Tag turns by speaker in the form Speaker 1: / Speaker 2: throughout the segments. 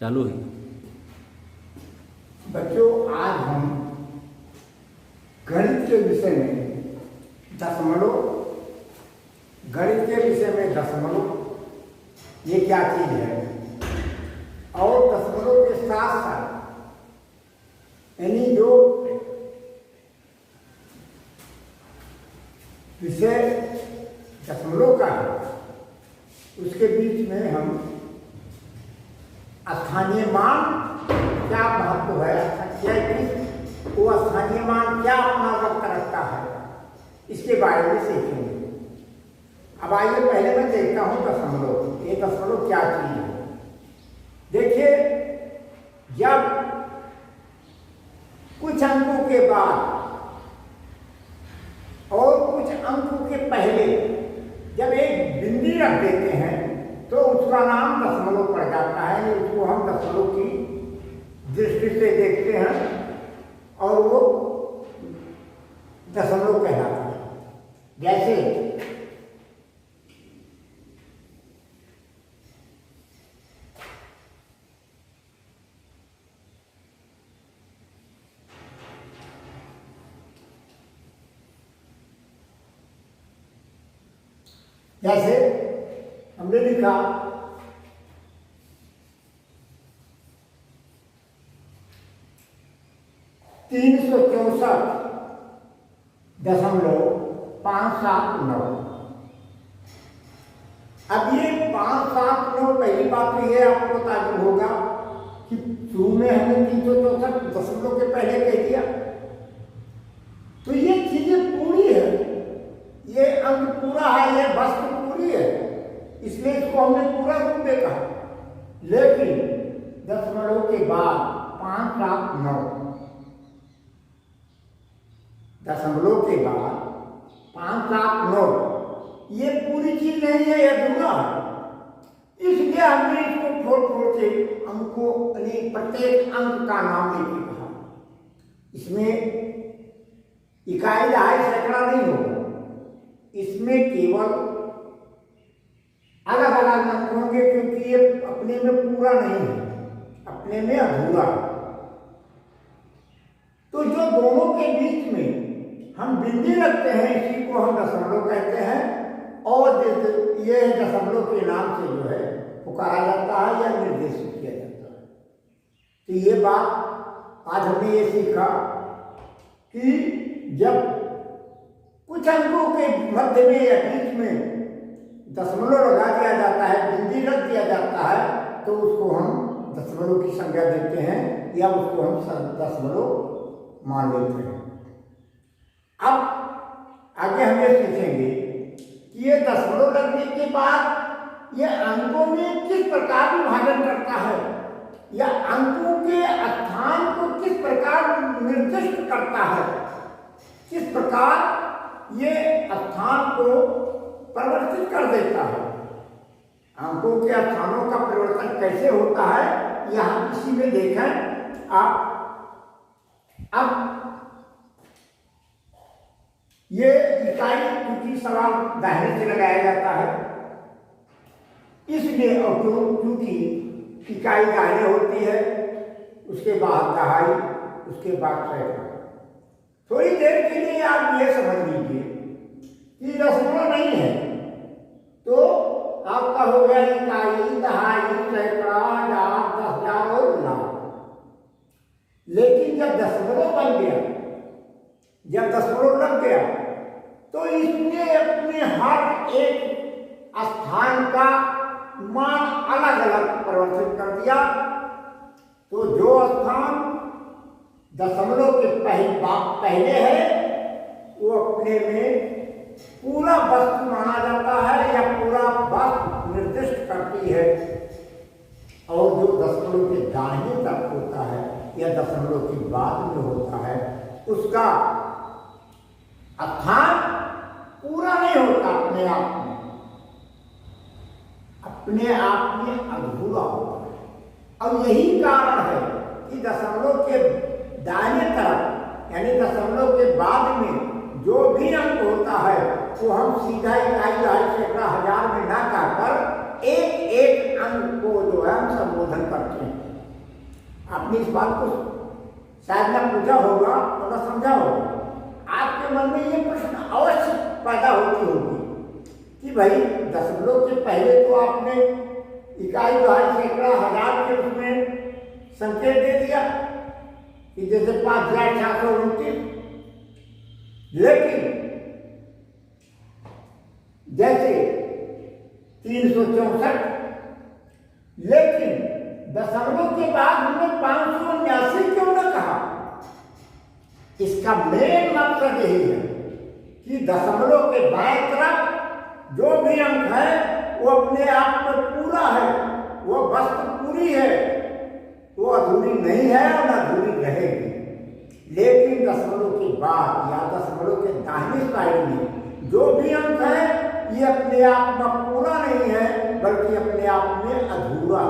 Speaker 1: चालू है।
Speaker 2: बच्चों, आज हम गणित के विषय में दशमलव ये क्या चीज है और दशमलव के साथ साथ यानी जो विषय दशमलव का है उसके बीच में हम स्थानीय मान क्या महत्व है, वो स्थानीय मान क्या अपना वक्त रखता है, इसके बारे में सीखेंगे। अब आइए पहले मैं देखता हूं दशमलव। ये दशमलव क्या चीज है। देखिए, जब कुछ अंकों के बाद और कुछ अंकों के पहले जब एक बिंदी रख देते हैं तो उसका नाम दशमलव पड़ जाता है। उसको हम दशमलव की दृष्टि से देखते हैं और वो दशमलव कहलाता है। जैसे हमने लिखा 364.579। अब ये 579, पहली बात तो ये आपको ताजुब होगा कि शुरू में हमने 364 दशमलव के पहले कह दिया, तो ये चीजें पूरी है, ये अंक पूरा है, ये वस्तु पूरी है, इसलिए इसको हमने पूरा रूप में कहा। लेकिन दशमलव के बाद 579, दशमलव के बाद 579 ये पूरी चीज नहीं है, ये अधूरा है। इसलिए हमने इसको छोड़ के अंकों यानी प्रत्येक अंक का नाम लेके कहा। इसमें इकाई दहाई सैकड़ा नहीं होगा, इसमें केवल अलग अलग अंक होंगे, क्योंकि ये अपने में पूरा नहीं है, अपने में अधूरा है। तो जो दोनों के बीच में हम बिंदी रखते हैं इसी को हम दशमलव कहते हैं, और ये दशमलव के नाम से जो है पुकारा जाता है या निर्देशित किया जाता है। तो ये बात आज हमने ये सीखा कि जब कुछ अंकों के मध्य में या बीच में दशमलव लगा दिया जाता है, बिंदी रख दिया जाता है, तो उसको हम दशमलव की संज्ञा देते हैं या उसको हम दशमलव मान लेते हैं। अब आगे हम ये सीखेंगे कि ये दशमलव लगने के बाद ये अंकों में किस प्रकार विभाजन करता है या अंकों के स्थान को किस प्रकार निर्दिष्ट करता है, किस प्रकार ये स्थान को परिवर्तित कर देता है। अंकों के स्थानों का परिवर्तन कैसे होता है यहाँ इसी में देखें आप। अब ये इकाई क्योंकि सवाल दाहिने से लगाया जाता है, इसलिए और क्योंकि इकाई दाहिने होती है, उसके बाद दहाई, उसके बाद सैकड़ा। थोड़ी देर के लिए आप ये समझ लीजिए कि दशमलव नहीं है तो आपका हो गया इकाई, दहाई, सैकड़ा, हजार, 10,000 और लाख। लेकिन जब दशमलव बन गया, जब दशमलव लग गया, तो इसने अपने हर एक स्थान का मान अलग अलग परिवर्तित कर दिया। तो जो स्थान दशमलव के पहले है वो अपने में पूरा वस्तु माना जाता है या पूरा वस्तु निर्दिष्ट करती है, और जो दशमलव के दाहिने तरफ होता है या दशमलव के बाद में होता है उसका स्थान पूरा नहीं होता, अपने आप में अधूरा होता है। अब यही कारण है कि दशमलव के दाहिने तरफ यानी दशमलव के बाद में जो भी अंक होता है वो हम सीधा इकाई, दहाई, सैकड़ा, हजार में ना कहकर एक एक अंक को जो है हम संबोधन करते हैं। आपने इस बात को शायद ना पूछा होगा और ना समझा होगा। आपके मन में ये प्रश्न अवश्य पैदा होती होगी कि भाई दशमलव के पहले तो आपने इकाई, दहाई, सैकड़ा, हजार के उसमें संकेत दे दिया कि जैसे 5429, लेकिन जैसे 364, लेकिन दशमलव के बाद हमने 579 क्यों न कहा? इसका मेन मकसद यही है कि दशमलव के बाएं तरफ जो भी अंक है वो अपने आप में पूरा है, वो वस्तु पूरी है, वो अधूरी नहीं है और अधूरी रहेगी। लेकिन दशमलव के बाद या दशमलव के दाहिनी साइड में जो भी अंक है ये अपने आप में पूरा नहीं है, बल्कि अपने आप में अधूरा।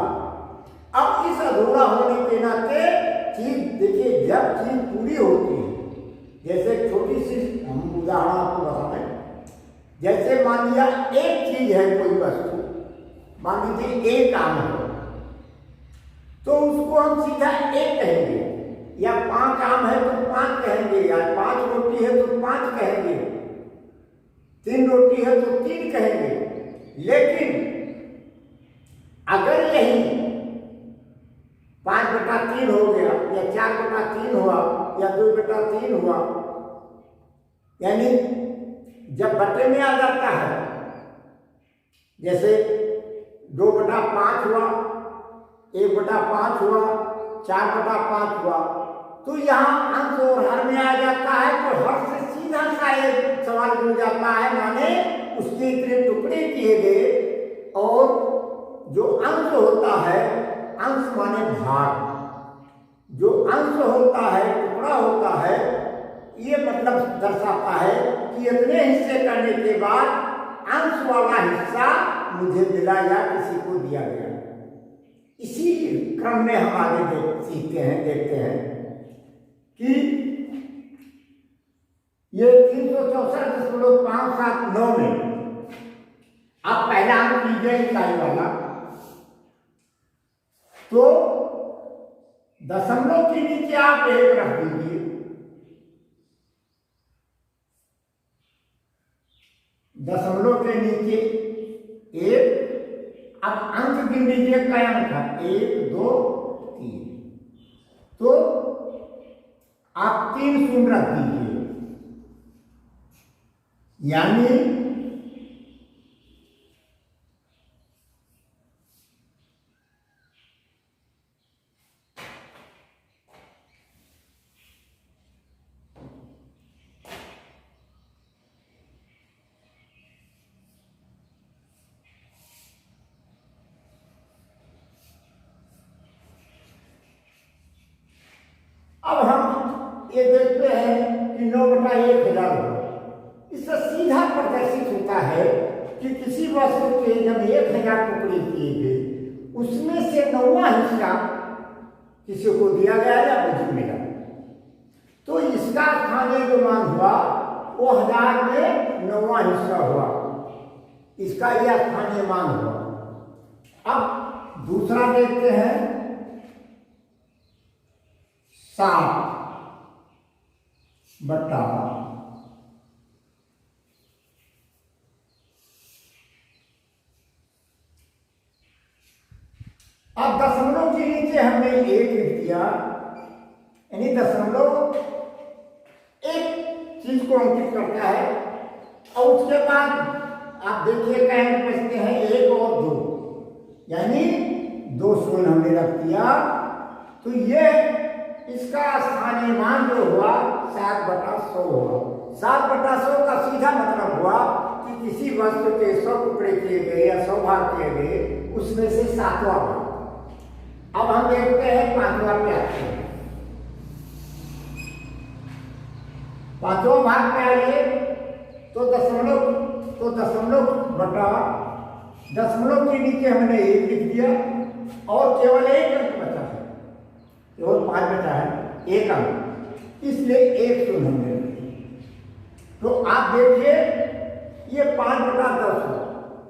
Speaker 2: अब इस अधूरा होने के नाते चीज, देखिए जब चीज पूरी होती है, जैसे छोटी सी हम उदाहरण आपको बताएं, जैसे मान लिया एक चीज है, कोई वस्तु, मान लीजिए एक आम है, तो उसको हम सीधा एक कहेंगे, या 5 आम है तो 5 कहेंगे, या 5 रोटी है तो 5 कहेंगे, 3 रोटी है तो 3 कहेंगे। लेकिन अगर यही 5/3 हो गया, या 4/3 हुआ, या 2/3 हुआ, यानी जब बटे में आ जाता है, जैसे 2/5 हुआ, 1/5 हुआ, 4/5 हुआ, तो यहाँ अंश और हर में आ जाता है, तो हर से सीधा सा एक सवाल जुड़ जाता है, माने उसके इतने टुकड़े किए गए, और जो अंश होता है, अंश माने भाग, जो अंश होता है, टुकड़ा होता है, ये मतलब दर्शाता है कि इतने हिस्से करने के बाद अंश वाला हिस्सा मुझे मिला या किसी को दिया गया। इसी क्रम में हम आगे सीखते हैं, देखते हैं कि ये 364.579 में आप पहला अंक लीजिए इकाई वाला, तो दशमलव के नीचे आप 1 रख दीजिए, दशमलव के नीचे 1। अब अंक गिन लीजिए, कई अंक है, 1 2 3, तो आप 3 शून्य रख दीजिए, यानी अब हम ये देखते हैं कि 9/1000 हुआ। इससे सीधा प्रदर्शित होता है कि किसी वस्तु के जब 1000 टुकड़े किए गए, उसमें से 9वां हिस्सा किसी को दिया गया या मुझे मिला, तो इसका स्थानीय जो मान हुआ वो 1000 में 9वां हिस्सा हुआ, इसका यह स्थानीय मान हुआ। अब दूसरा देखते हैं, 7 बटा अब दशमलव के नीचे हमने 1 लिख दिया, यानी दशमलव एक चीज को अंकित करता है, और उसके बाद आप देखिए कहीं बचते हैं 1 और 2, यानी 2 शून्य हमने रख दिया, तो ये इसका स्थानीय मान जो हुआ 7/100 हुआ। 7/100 का सीधा मतलब हुआ कि किसी वस्तु के 100 टुकड़े किए गए या 100 भाग किए गए, उसमें से 7वां भाग। अब हम देखते हैं 5वां पे आते हैं। 5वां भाग पे आइए, तो दशमलव के नीचे हमने 1 लिख दिया, और केवल 1 अंक बचा है, केवल 5 बचा है, 1 अंक, इसलिए 1 शून्य हमने। तो आप देखिए ये 5/10 हुआ।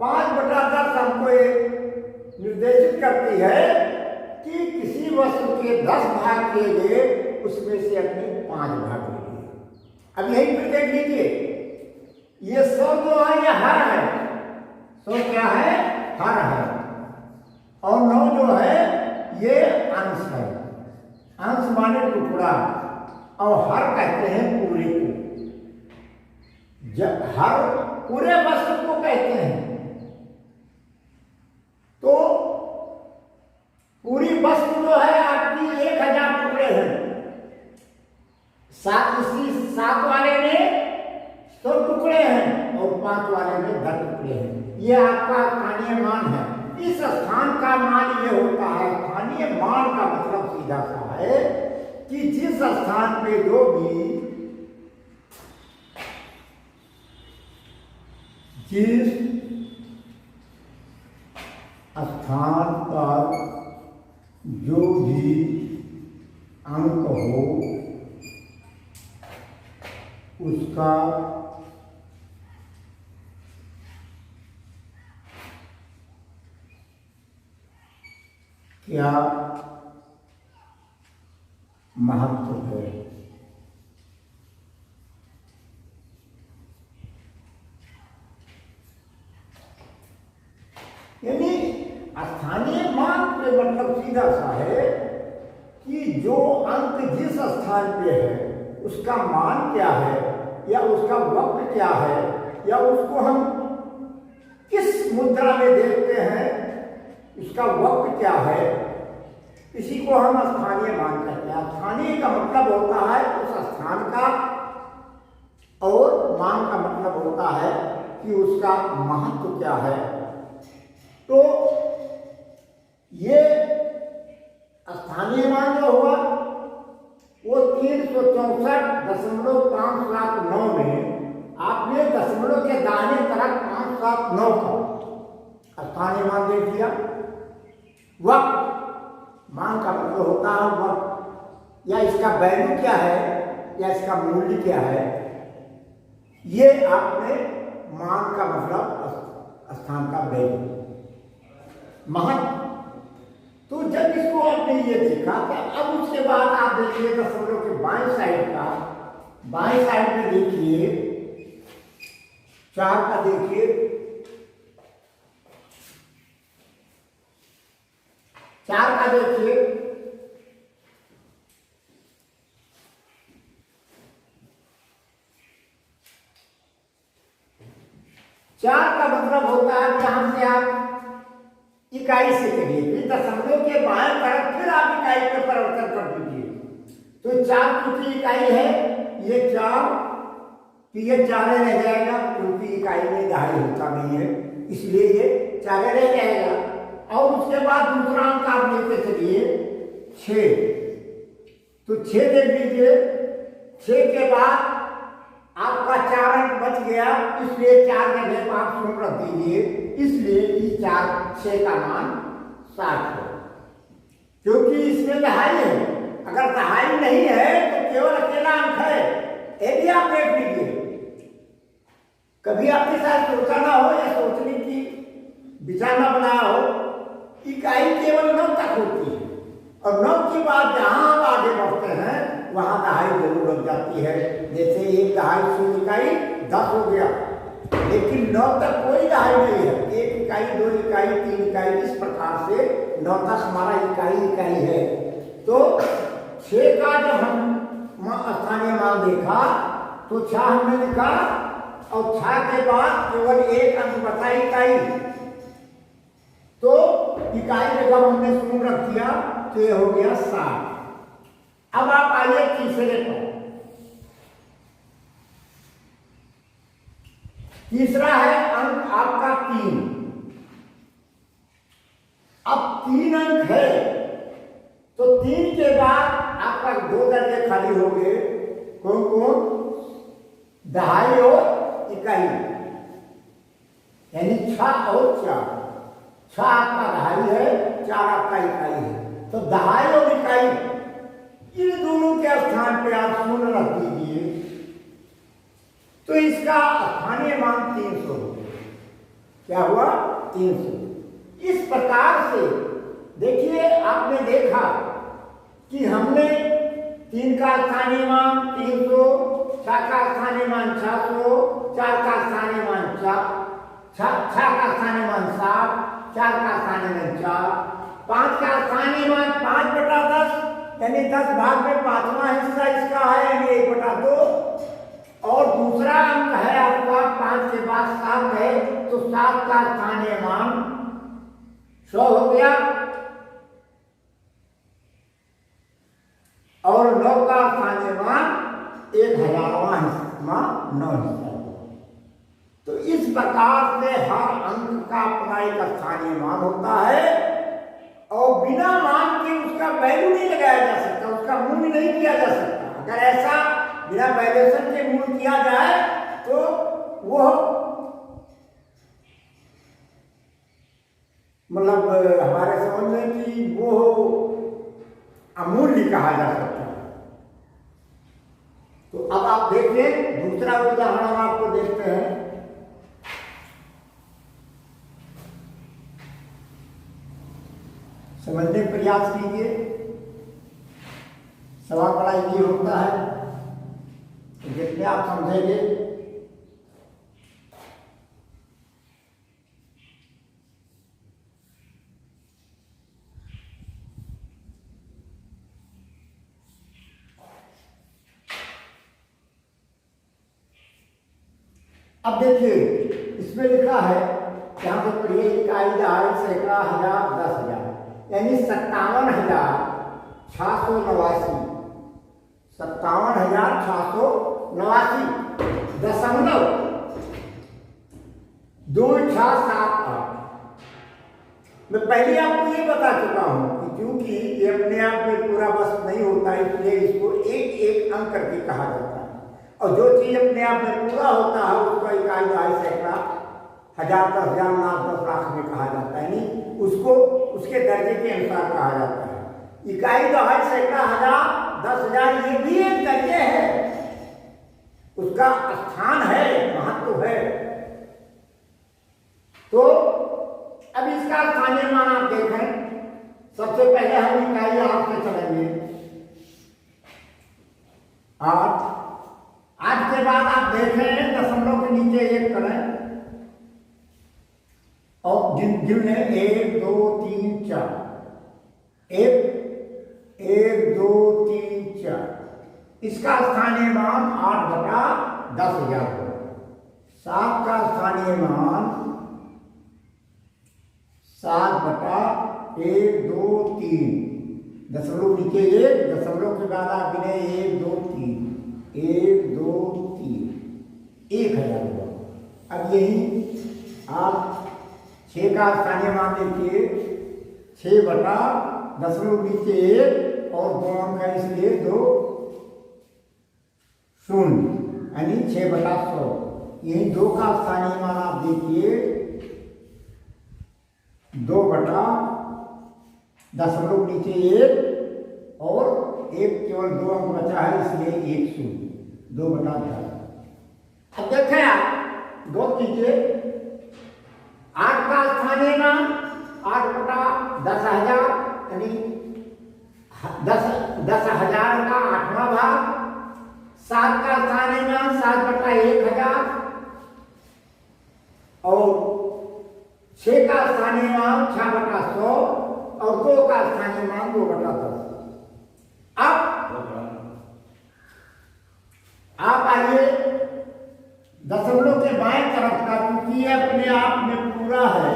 Speaker 2: 5/10 हमको ये निर्देशित करती है कि किसी वस्तु के 10 भाग किए गए, उसमें से अपने 5 भाग ले लिए। अब यही फिर देख लीजिए, ये 100 जो है ये हर है, 100 क्या है, हर है, और 9 जो है ये अंश है। अंश माने टुकड़ा, और हर कहते हैं पूरे को। जब हर पूरे वस्तु को कहते हैं, तो पूरी वस्तु जो है आपकी 1000 टुकड़े हैं। इसी 7 वाले में 100 टुकड़े हैं और 5 वाले में 10 टुकड़े हैं। ये आपका स्थानीय मान है। इस स्थान का मान ये होता है, स्थानीय मान का मतलब सीधा सा है कि जिस स्थान पे जो भी जिस स्थान पर जो भी अंक हो उसका क्या महत्व है। यानी स्थानीय मान पे मतलब सीधा सा है कि जो अंक जिस स्थान पे है उसका मान क्या है, या उसका वक्त क्या है, या उसको हम किस मुद्रा में देखते हैं, उसका वक्त क्या है, इसी को हम स्थानीय मान कहते हैं। स्थानीय का मतलब होता है उस स्थान का, और मान का मतलब होता है कि उसका महत्व क्या है। तो ये स्थानीय मान जो हुआ वो 364.579 में आपने दशमलव के दाहिने तरफ 579 का स्थानीय मान दे दिया। वक्त मान का मतलब होता है वक्त, या इसका वैल्यू क्या है, या इसका मूल्य क्या है, ये आपने मान का मतलब स्थान का वैल्यू महत्व। तो जब इसको आपने ये देखा, तो अब उसके बाद आप देखिए दशमलव के बाएं साइड का, बाएं साइड में देखिए 4 का, देखिए 4 का देखिए, चार का मतलब होता है यहां से आप इकाई से करिए, फिर दशमलव के बाएं तरफ फिर आप इकाई में परिवर्तन कर दीजिए। तो 4 क्योंकि इकाई है, ये 4 कि ये 4 रह जाएगा, क्योंकि इकाई में दहाई होता नहीं है, इसलिए ये 4 रह जाएगा। और उसके बाद दूसरा अंक आप लेते चलिए 6, तो 6 देख लीजिए। 6 के बाद आपका 4 अंक बच गया, इसलिए 4 के जगह पर आप 0 रख दीजिए, इसलिए इस 6 का मान 60 है, क्योंकि इसमें दहाई है। अगर दहाई नहीं है तो केवल अकेला अंक है, ये भी आप देख लीजिए। कभी आपके साथ सोचा ना हो या सोचने की विचार ना बनाया हो, इकाई केवल 9 तक होती है, और 9 के बाद जहां आप आगे बढ़ते हैं वहां दहाई जरूर लग जाती है। जैसे 1 दहाई 0 इकाई 10 हो गया, लेकिन 9 तक कोई दहाई नहीं है। 1 इकाई 2 इकाई 3 इकाई, इस प्रकार से 9 तक हमारा इकाई है। तो 6 का जब हम स्थानीय मान देखा तो 6 हमने लिखा, और 6 के बाद केवल 1 अंक बचा इकाई, तो इकाई जगह हमने 0 रख दिया, तो ये हो गया 60। अब आप आइए तीसरे पर। तीसरा है अंक आपका 3। अब 3 अंक है, तो 3 के बाद आपका 2 दर्जे खाली हो गए। कौन कौन? दहाई और इकाई, यानी 6 और 4। 6 आपका दहाई है, 4 आपका इकाई है। तो दहाई और इकाई इन दोनों के स्थान पे आप 0 रख दीजिए, तो इसका स्थानीय मान 300 हो गया। क्या हुआ? 300। इस प्रकार से देखिए, आपने देखा कि हमने 3 का स्थानीय मान 300, 6 का स्थानीय मान 600, 4 का स्थानीय मान 6 का स्थानीय मान 7, 4 का स्थानीय मान 4, 5 का स्थानीय मान 5/10, यानी 10 भाग में 5वां हिस्सा इसका है, यानी 1/2। और दूसरा अंक है आपका 5 के बाद 7 है, तो 7 का स्थानीय मान 100 हो गया। और 9 का स्थानीय मान 1000वां हिस्सा 9 हिस्सा। तो इस प्रकार से हर अंक का अपना एक स्थानीय मान होता है और बिना मान के उसका वैल्यू नहीं लगाया जा सकता, उसका मूल्य नहीं किया जा सकता। अगर ऐसा बिना वैल्यूएशन के मूल्य किया जाए तो वो मतलब हमारे समझ में कि वो अमूल्य कहा जा सकता है। तो अब आप देखिए दूसरा उदाहरण हम आपको देखते हैं। समझने का प्रयास कीजिए। सवाल बड़ा इजी होता है, जितने आप समझेंगे अब देखिए इसमें लिखा है, यहां पे पढ़िए, इकाई, दहाई, सैकड़ा, हजार, 10,000, यानी 57,689, 57,689 दशमलव 2678। मैं पहले आपको ये बता चुका हूं कि क्योंकि ये अपने आप में पूरा बस नहीं होता, इसलिए इसको एक एक अंक करके कहा जाता है। और जो चीज अपने आप में पूरा होता है उसको इकाई, दहाई, सैकड़ा, हजार, 10,000, लाख, 10 लाख में कहा जाता है, नहीं उसको उसके दर्जे के अनुसार कहा जाता है। इकाई, दहाई, सैकड़ा, हजार, 10,000 ये भी एक दर्जे है, उसका स्थान है, महत्व है। तो अब इसका स्थानीय मान आप देखें। सबसे पहले हम इकाई 8 से चलेंगे। 8 के बाद आप देखें दशमलव के नीचे 1 करें और गिनने 1 2 3 4, 1 2 3 4, इसका स्थानीय मान 8/10,000 हो। 7 का स्थानीय मान 7/1 2 3, दशमलव नीचे 1, दशमलव के बाद आप गिने 1 2 3, 1 2 3, 1,000 हुआ। अब यही आप 6 का स्थानीय मान देखिए, 6 दशमलव नीचे 1 और 2 अंक है इसलिए 2 0, यानी 6/100। यही 2 का स्थानीय मान आप देखिए 2 दशमलव नीचे 1 और 1 केवल 2 अंक बचा है इसलिए 1 0, 2/10। अब देखें आप 2 कीजिए। 8 का स्थानीय मान 8/10,000, यानी 10,000 का 8वां भाग। 7 का स्थानीय मान 7/1000 और 6 का स्थानीय मान 6/100 और 2 का स्थानीय मान 2/10। अब आप आइए दशमलव के बाएं तरफ का, क्योंकि ये अपने आप में पूरा है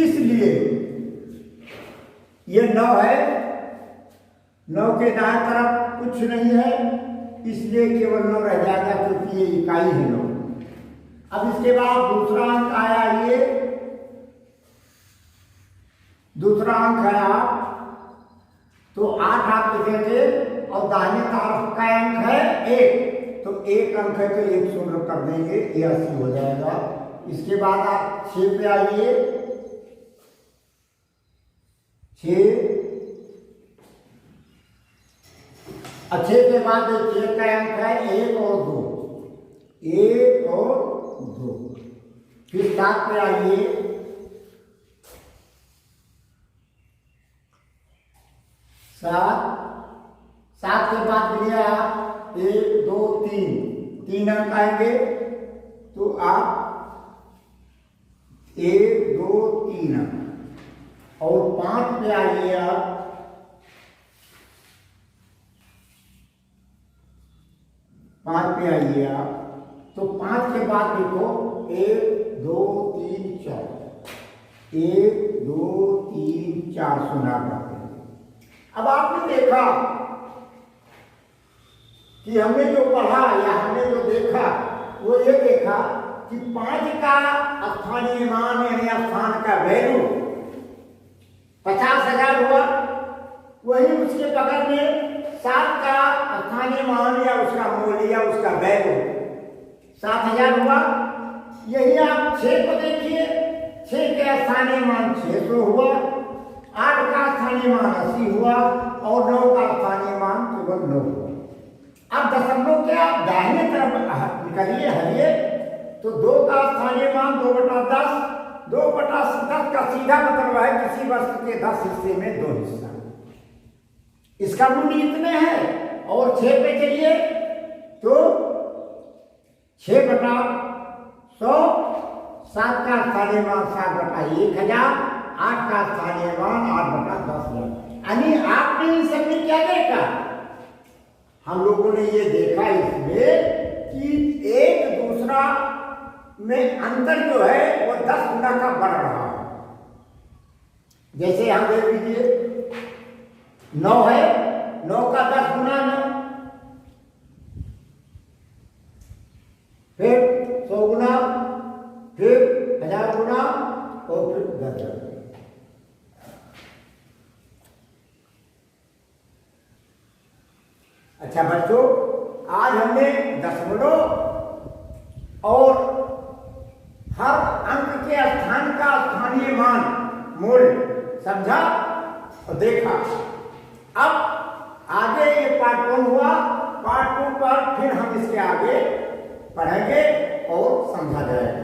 Speaker 2: इसलिए ये 9 है। 9 के दाएं तरफ कुछ नहीं है इसलिए केवल 9 रह जाएगा, क्योंकि ये इकाई है 9। अब इसके बाद दूसरा अंक आया, ये दूसरा अंक है 8, तो 8 आप लिखेंगे और दाहिने तरफ का अंक है 1, तो 1 अंक है तो 1 शून्य कर देंगे, ये 80 हो जाएगा। इसके बाद आप 6 पे आइए। 6 के बाद देखिए का अंक है 1 और 2, 1 और 2। फिर 7 पे आइए। 7 7, 7 के बाद लिया आप 1 2 3, 3 अंक आएंगे तो आप 1 2 3 अंक, और 5 पे आइए आप 5 पे आइए आप, तो 5 के बाद देखो 1 2 3 4, 1 2 3 4 सुना करते हैं। अब आपने देखा कि हमने जो पढ़ा या हमने जो देखा वो ये देखा कि 5 का स्थानीय मान यानी स्थान का वैल्यू 50,000 हुआ, वही उसके बगल में 7 का स्थानीय मान या उसका मूल्य या उसका वैल्यू 7,000 हुआ। यही आप 6 को देखिए, 6 के स्थानीय मान 600 हुआ, 8 का स्थानीय मान 80 हुआ और 9 का स्थानीय मान केवल 9 हुआ। अब दशमलव के आप दाहिने तरफ निकालिए हरिए, तो 2 का स्थानीय मान 2/10, 2/10 का सीधा मतलब है किसी वस्तु के 10 हिस्से में 2 हिस्सा, इसका मूल्य इतने हैं। और 6 पे चलिए तो 6/100, 7 का स्थानीय मान 7/1000, 8 का स्थानीय मान 8/10,000। यानी आपने इन सब में क्या देखा? हम लोगों ने ये देखा इसमें कि एक दूसरा में अंतर जो है वो 10 गुना का बढ़ रहा है। जैसे हम देख लीजिए 9 है, 9 का 10 गुना 9, फिर 100 गुना, फिर 1000 गुना और फिर 10,000। अच्छा बच्चों, आज हमने दशमलव और हर अंक के स्थान का स्थानीय मान मूल्य समझा और देखा। अब आगे ये पार्ट 1 हुआ, पार्ट 2 पर फिर हम इसके आगे पढ़ेंगे और समझा जाएगा।